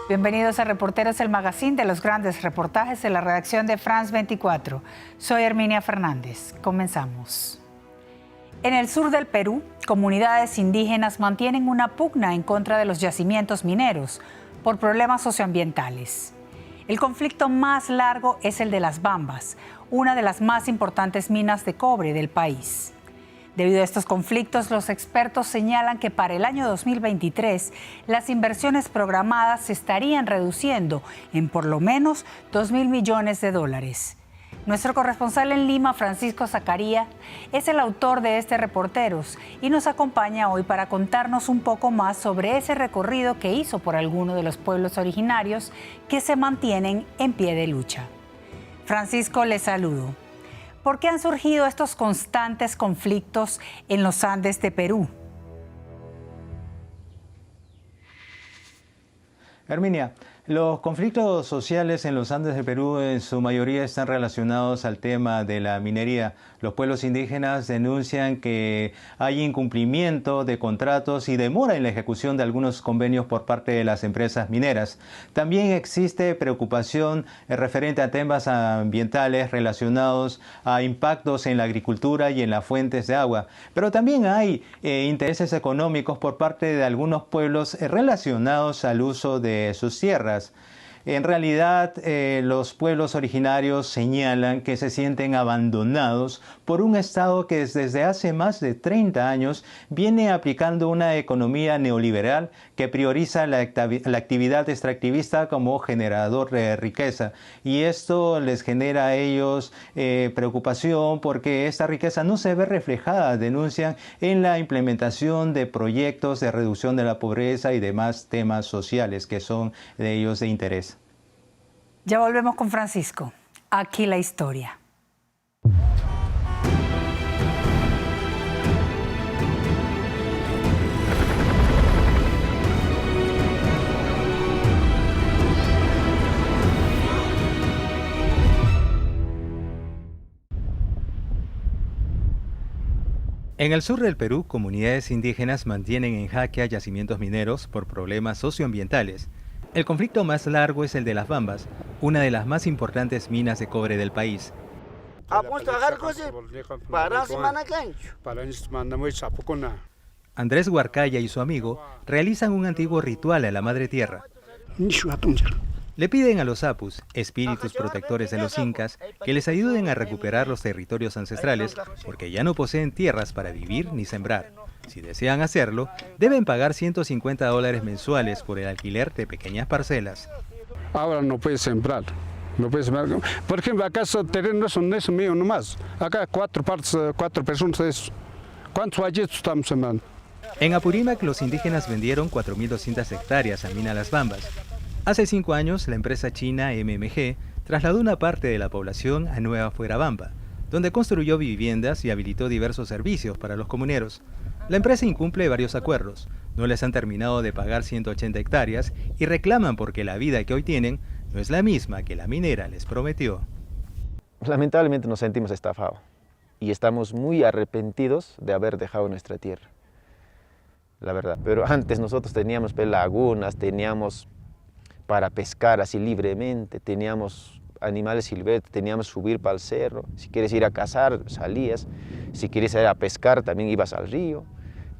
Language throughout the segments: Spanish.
Bienvenidos a Reporteros, el magazine de los grandes reportajes de la redacción de France 24. Soy Herminia Fernández. Comenzamos. En el sur del Perú, comunidades indígenas mantienen una pugna en contra de los yacimientos mineros por problemas socioambientales. El conflicto más largo es el de Las Bambas, una de las más importantes minas de cobre del país. Debido a estos conflictos, los expertos señalan que para el año 2023 las inversiones programadas se estarían reduciendo en por lo menos $2.000 millones. Nuestro corresponsal en Lima, Francisco Zacarías, es el autor de este Reporteros y nos acompaña hoy para contarnos un poco más sobre ese recorrido que hizo por algunos de los pueblos originarios que se mantienen en pie de lucha. Francisco, le saludo. ¿Por qué han surgido estos constantes conflictos en los Andes de Perú? Herminia, los conflictos sociales en los Andes de Perú en su mayoría están relacionados al tema de la minería. Los pueblos indígenas denuncian que hay incumplimiento de contratos y demora en la ejecución de algunos convenios por parte de las empresas mineras. También existe preocupación referente a temas ambientales relacionados a impactos en la agricultura y en las fuentes de agua. Pero también hay intereses económicos por parte de algunos pueblos relacionados al uso de sus tierras. En realidad, los pueblos originarios señalan que se sienten abandonados por un Estado que desde hace más de 30 años viene aplicando una economía neoliberal que prioriza la actividad extractivista como generador de riqueza. Y esto les genera a ellos preocupación porque esta riqueza no se ve reflejada, denuncian, en la implementación de proyectos de reducción de la pobreza y demás temas sociales que son de ellos de interés. Ya volvemos con Francisco. Aquí la historia. En el sur del Perú, comunidades indígenas mantienen en jaque a yacimientos mineros por problemas socioambientales. El conflicto más largo es el de Las Bambas, una de las más importantes minas de cobre del país. Andrés Huarcaya y su amigo realizan un antiguo ritual a la Madre Tierra. Le piden a los apus, espíritus protectores de los incas, que les ayuden a recuperar los territorios ancestrales, porque ya no poseen tierras para vivir ni sembrar. Si desean hacerlo, deben pagar $150 mensuales por el alquiler de pequeñas parcelas. Ahora no puedes sembrar. No puedes sembrar. Por ejemplo, acá el terreno no es mío nomás. Acá cuatro personas de eso. ¿Cuántos valles estamos sembrando? En Apurímac, los indígenas vendieron 4.200 hectáreas a Mina Las Bambas. Hace 5 años, la empresa china MMG trasladó una parte de la población a Nueva Fuerabamba, donde construyó viviendas y habilitó diversos servicios para los comuneros. La empresa incumple varios acuerdos, no les han terminado de pagar 180 hectáreas y reclaman porque la vida que hoy tienen no es la misma que la minera les prometió. Lamentablemente nos sentimos estafados y estamos muy arrepentidos de haber dejado nuestra tierra, la verdad. Pero antes nosotros teníamos lagunas, teníamos para pescar así libremente, teníamos animales silvestres, teníamos subir para el cerro, si quieres ir a cazar salías, si quieres ir a pescar también ibas al río,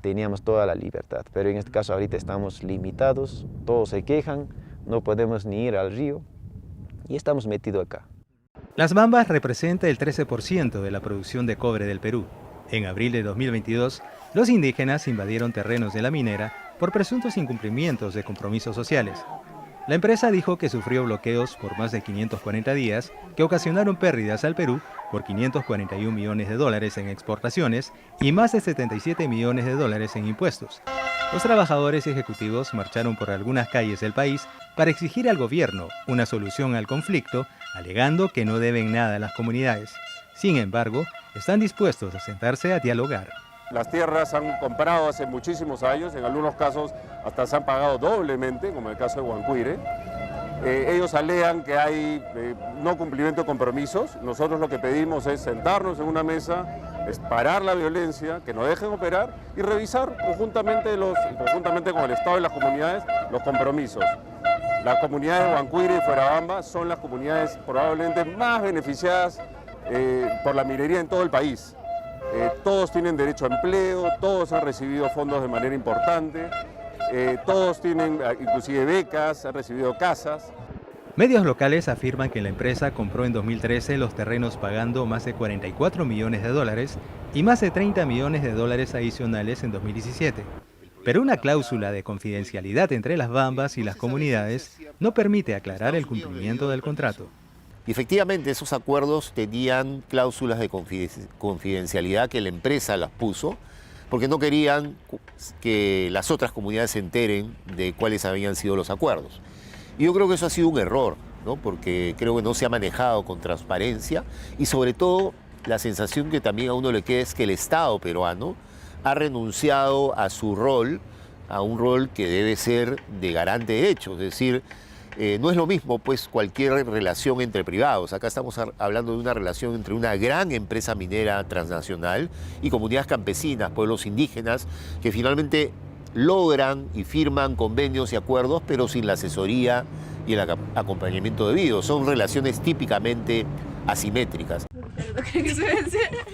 teníamos toda la libertad, pero en este caso ahorita estamos limitados, todos se quejan, no podemos ni ir al río y estamos metidos acá. Las Bambas representa el 13% de la producción de cobre del Perú. En abril de 2022, los indígenas invadieron terrenos de la minera por presuntos incumplimientos de compromisos sociales. La empresa dijo que sufrió bloqueos por más de 540 días que ocasionaron pérdidas al Perú por $541 millones en exportaciones y más de $77 millones en impuestos. Los trabajadores y ejecutivos marcharon por algunas calles del país para exigir al gobierno una solución al conflicto, alegando que no deben nada a las comunidades. Sin embargo, están dispuestos a sentarse a dialogar. Las tierras se han comprado hace muchísimos años, en algunos casos hasta se han pagado doblemente, como en el caso de Huancuire. Ellos alegan que hay no cumplimiento de compromisos. Nosotros lo que pedimos es sentarnos en una mesa, es parar la violencia, que nos dejen operar y revisar conjuntamente con el Estado y las comunidades los compromisos. Las comunidades de Huancuire y Fuerabamba son las comunidades probablemente más beneficiadas por la minería en todo el país. Todos tienen derecho a empleo, todos han recibido fondos de manera importante, todos tienen inclusive becas, han recibido casas. Medios locales afirman que la empresa compró en 2013 los terrenos pagando más de 44 millones de dólares y más de 30 millones de dólares adicionales en 2017. Pero una cláusula de confidencialidad entre las bambas y las comunidades no permite aclarar el cumplimiento del contrato. Y efectivamente esos acuerdos tenían cláusulas de confidencialidad que la empresa las puso porque no querían que las otras comunidades se enteren de cuáles habían sido los acuerdos. Y yo creo que eso ha sido un error, ¿no? Porque creo que no se ha manejado con transparencia y sobre todo la sensación que también a uno le queda es que el Estado peruano ha renunciado a su rol, a un rol que debe ser de garante de derechos, es decir, no es lo mismo pues cualquier relación entre privados. Acá estamos hablando de una relación entre una gran empresa minera transnacional y comunidades campesinas, pueblos indígenas, que finalmente logran y firman convenios y acuerdos, pero sin la asesoría y el acompañamiento debido. Son relaciones típicamente asimétricas.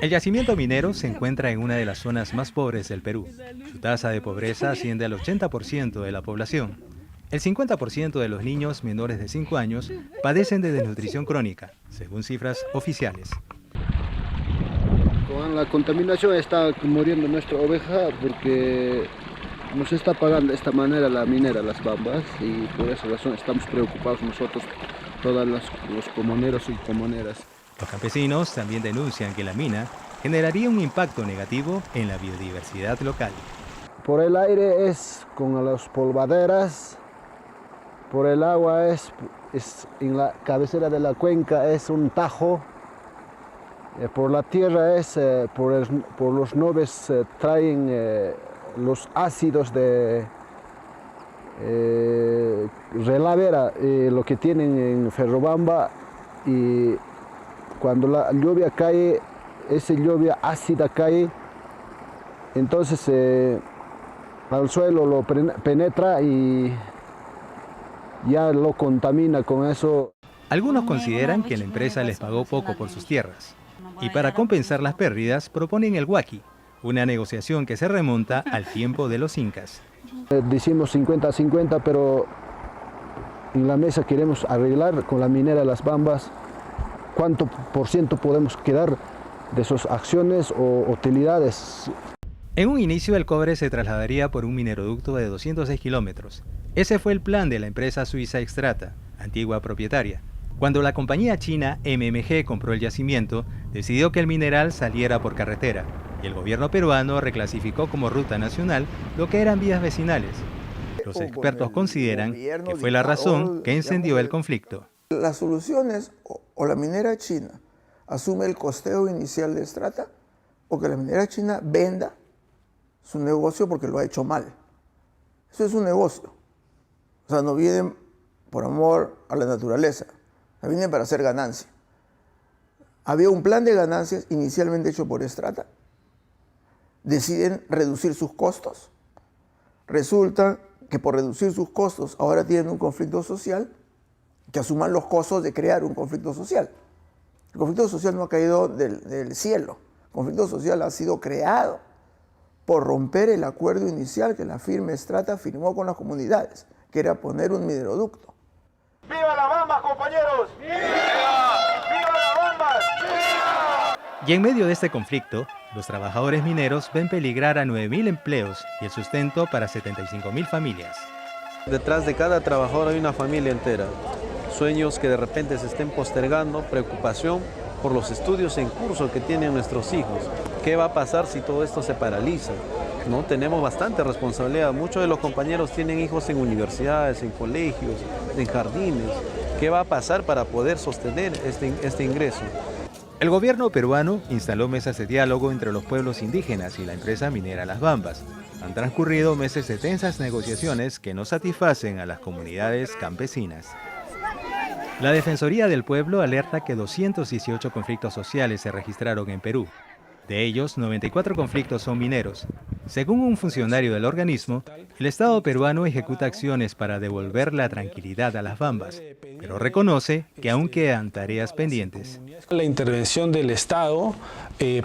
El yacimiento minero se encuentra en una de las zonas más pobres del Perú. Su tasa de pobreza asciende al 80% de la población. El 50% de los niños menores de 5 años padecen de desnutrición crónica, según cifras oficiales. Con la contaminación está muriendo nuestra oveja porque nos está pagando de esta manera la minera, las bambas, y por esa razón estamos preocupados nosotros, todos los comuneros y comuneras. Los campesinos también denuncian que la mina generaría un impacto negativo en la biodiversidad local. Por el aire es con las polvaderas, por el agua es en la cabecera de la cuenca es un tajo, por la tierra es por los nubes traen los ácidos de relavera, lo que tienen en Ferrobamba, y cuando la lluvia cae, esa lluvia ácida cae, entonces al suelo lo penetra y ya lo contamina con eso. Algunos consideran que la empresa les pagó poco por sus tierras y para compensar las pérdidas proponen el huaqui, una negociación que se remonta al tiempo de los incas. Decimos 50-50, pero en la mesa queremos arreglar con la minera Las Bambas cuánto por ciento podemos quedar de sus acciones o utilidades. En un inicio el cobre se trasladaría por un mineroducto de 206 kilómetros. Ese fue el plan de la empresa suiza Extrata, antigua propietaria. Cuando la compañía china MMG compró el yacimiento, decidió que el mineral saliera por carretera y el gobierno peruano reclasificó como ruta nacional lo que eran vías vecinales. Los expertos consideran que fue la razón que encendió el conflicto. La solución es o la minera china asume el costeo inicial de Extrata o que la minera china venda su negocio porque lo ha hecho mal. Eso es un negocio. O sea, no vienen por amor a la naturaleza, no vienen para hacer ganancia. Había un plan de ganancias inicialmente hecho por Extrata. Deciden reducir sus costos. Resulta que por reducir sus costos ahora tienen un conflicto social, que asuman los costos de crear un conflicto social. El conflicto social no ha caído del cielo. El conflicto social ha sido creado por romper el acuerdo inicial que la firma Extrata firmó con las comunidades, que era poner un mineroducto. ¡Viva las Bambas, compañeros! ¡Viva! ¡Viva las Bambas! ¡Viva! Y en medio de este conflicto, los trabajadores mineros ven peligrar a 9.000 empleos y el sustento para 75.000 familias. Detrás de cada trabajador hay una familia entera. Sueños que de repente se estén postergando, preocupación por los estudios en curso que tienen nuestros hijos. ¿Qué va a pasar si todo esto se paraliza? ¿No? Tenemos bastante responsabilidad. Muchos de los compañeros tienen hijos en universidades, en colegios, en jardines. ¿Qué va a pasar para poder sostener este ingreso? El gobierno peruano instaló mesas de diálogo entre los pueblos indígenas y la empresa minera Las Bambas. Han transcurrido meses de tensas negociaciones que no satisfacen a las comunidades campesinas. La Defensoría del Pueblo alerta que 218 conflictos sociales se registraron en Perú. De ellos, 94 conflictos son mineros. Según un funcionario del organismo, el Estado peruano ejecuta acciones para devolver la tranquilidad a las bambas, pero reconoce que aún quedan tareas pendientes. La intervención del Estado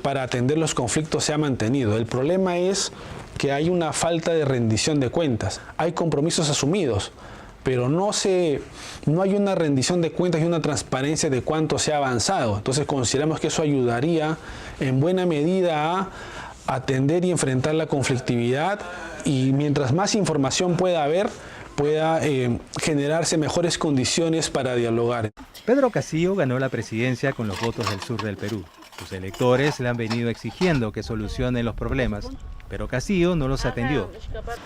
para atender los conflictos se ha mantenido. El problema es que hay una falta de rendición de cuentas. Hay compromisos asumidos, pero no hay una rendición de cuentas y una transparencia de cuánto se ha avanzado. Entonces consideramos que eso ayudaría en buena medida a atender y enfrentar la conflictividad, y mientras más información pueda haber, pueda generarse mejores condiciones para dialogar. Pedro Castillo ganó la presidencia con los votos del sur del Perú. Sus electores le han venido exigiendo que solucione los problemas, pero Castillo no los atendió.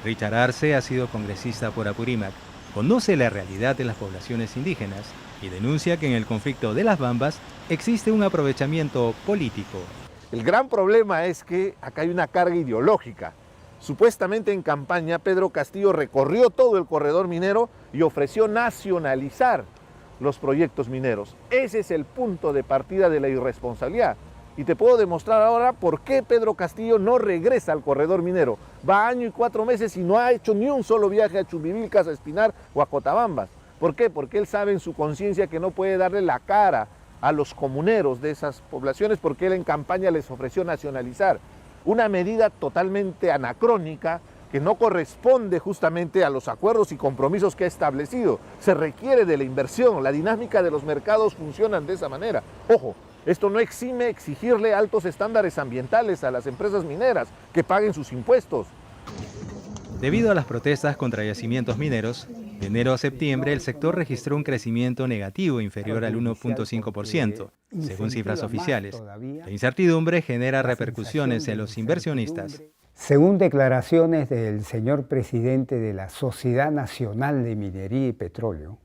Richard Arce ha sido congresista por Apurímac, conoce la realidad de las poblaciones indígenas y denuncia que en el conflicto de las bambas existe un aprovechamiento político. El gran problema es que acá hay una carga ideológica. Supuestamente en campaña Pedro Castillo recorrió todo el corredor minero y ofreció nacionalizar los proyectos mineros. Ese es el punto de partida de la irresponsabilidad. Y te puedo demostrar ahora por qué Pedro Castillo no regresa al corredor minero. Va año y 4 meses y no ha hecho ni un solo viaje a Chumbivilcas, a Espinar o a Cotabambas. ¿Por qué? Porque él sabe en su conciencia que no puede darle la cara a los comuneros de esas poblaciones, porque él en campaña les ofreció nacionalizar. Una medida totalmente anacrónica que no corresponde justamente a los acuerdos y compromisos que ha establecido. Se requiere de la inversión, la dinámica de los mercados funcionan de esa manera. Ojo, esto no exime exigirle altos estándares ambientales a las empresas mineras, que paguen sus impuestos. Debido a las protestas contra yacimientos mineros, de enero a septiembre el sector registró un crecimiento negativo inferior al 1.5%, según cifras oficiales. La incertidumbre genera repercusiones en los inversionistas. Según declaraciones del señor presidente de la Sociedad Nacional de Minería y Petróleo,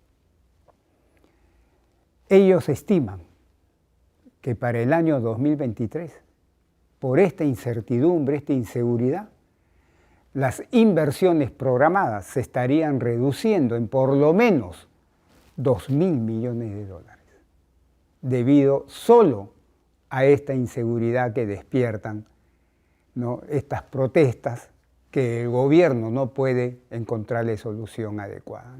ellos estiman que para el año 2023, por esta incertidumbre, esta inseguridad, las inversiones programadas se estarían reduciendo en por lo menos 2.000 millones de dólares, debido solo a esta inseguridad que despiertan, ¿no?, estas protestas, que el gobierno no puede encontrarle solución adecuada.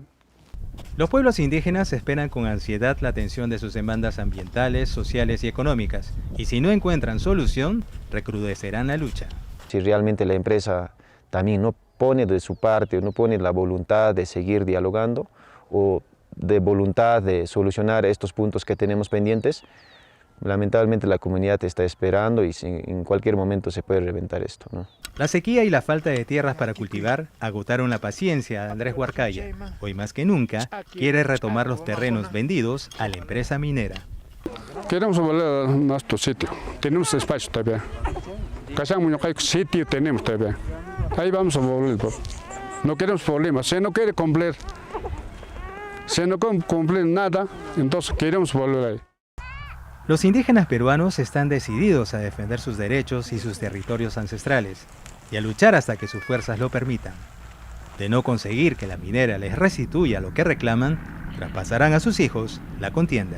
Los pueblos indígenas esperan con ansiedad la atención de sus demandas ambientales, sociales y económicas, y si no encuentran solución, recrudecerán la lucha. Si realmente la empresa también no pone de su parte, no pone la voluntad de seguir dialogando o de voluntad de solucionar estos puntos que tenemos pendientes, lamentablemente la comunidad está esperando y en cualquier momento se puede reventar esto, ¿no? La sequía y la falta de tierras para cultivar agotaron la paciencia de Andrés Huarcaya. Hoy más que nunca quiere retomar los terrenos vendidos a la empresa minera. Queremos volver a nuestro sitio, tenemos espacio todavía. Sitio tenemos todavía. Ahí vamos a volver. No queremos problemas. Si no quiere cumplir, si no cumplir nada, entonces queremos volver ahí. Los indígenas peruanos están decididos a defender sus derechos y sus territorios ancestrales y a luchar hasta que sus fuerzas lo permitan. De no conseguir que la minera les restituya lo que reclaman, traspasarán a sus hijos la contienda.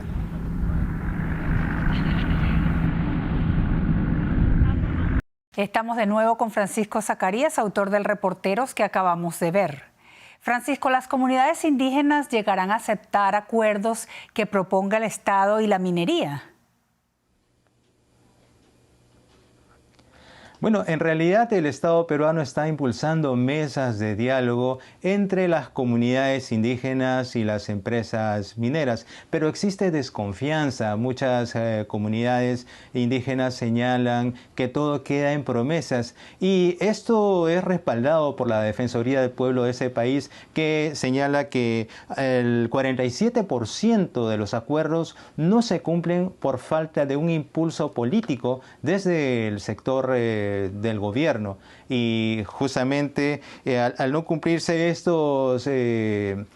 Estamos de nuevo con Francisco Zacarías, autor del Reporteros que acabamos de ver. Francisco, ¿las comunidades indígenas llegarán a aceptar acuerdos que proponga el Estado y la minería? Bueno, en realidad el Estado peruano está impulsando mesas de diálogo entre las comunidades indígenas y las empresas mineras, pero existe desconfianza. Muchas comunidades indígenas señalan que todo queda en promesas y esto es respaldado por la Defensoría del Pueblo de ese país, que señala que el 47% de los acuerdos no se cumplen por falta de un impulso político desde el sector del gobierno. Y justamente al no cumplirse estos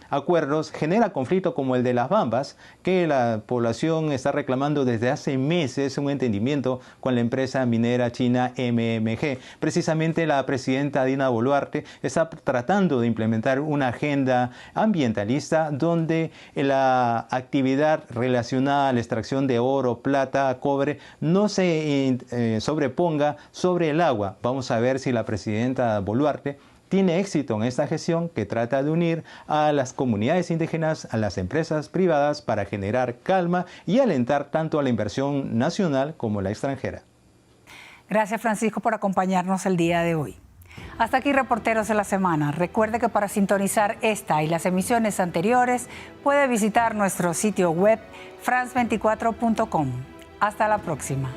acuerdos, genera conflicto como el de Las Bambas, que la población está reclamando desde hace meses un entendimiento con la empresa minera china MMG. Precisamente la presidenta Dina Boluarte está tratando de implementar una agenda ambientalista donde la actividad relacionada a la extracción de oro, plata, cobre no se sobreponga sobre el agua. Vamos a ver si la presidenta Boluarte tiene éxito en esta gestión que trata de unir a las comunidades indígenas, a las empresas privadas para generar calma y alentar tanto a la inversión nacional como la extranjera. Gracias, Francisco, por acompañarnos el día de hoy. Hasta aquí Reporteros de la Semana. Recuerde que para sintonizar esta y las emisiones anteriores puede visitar nuestro sitio web france24.com. Hasta la próxima.